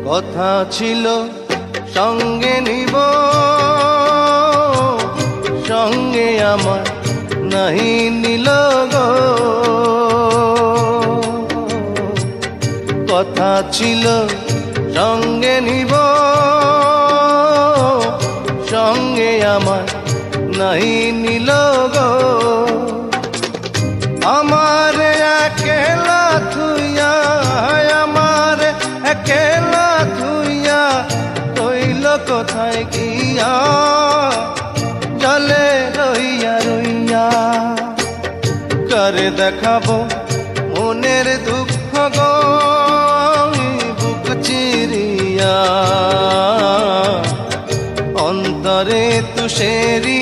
কথা ছিল সঙ্গে নিব, সঙ্গে আমার নাহি নিল গো। কথা ছিল সঙ্গে নিব, সঙ্গে আমার নাহি নিল গো। আমার একেলা থুইয়া, আমার একেলা থুইয়া কইল কোথায় গিয়া, জলে রইয়া রইয়া। করে দেখাবো মনের দুঃখ গো বুক চিরিয়া, অন্তরে তুষেরি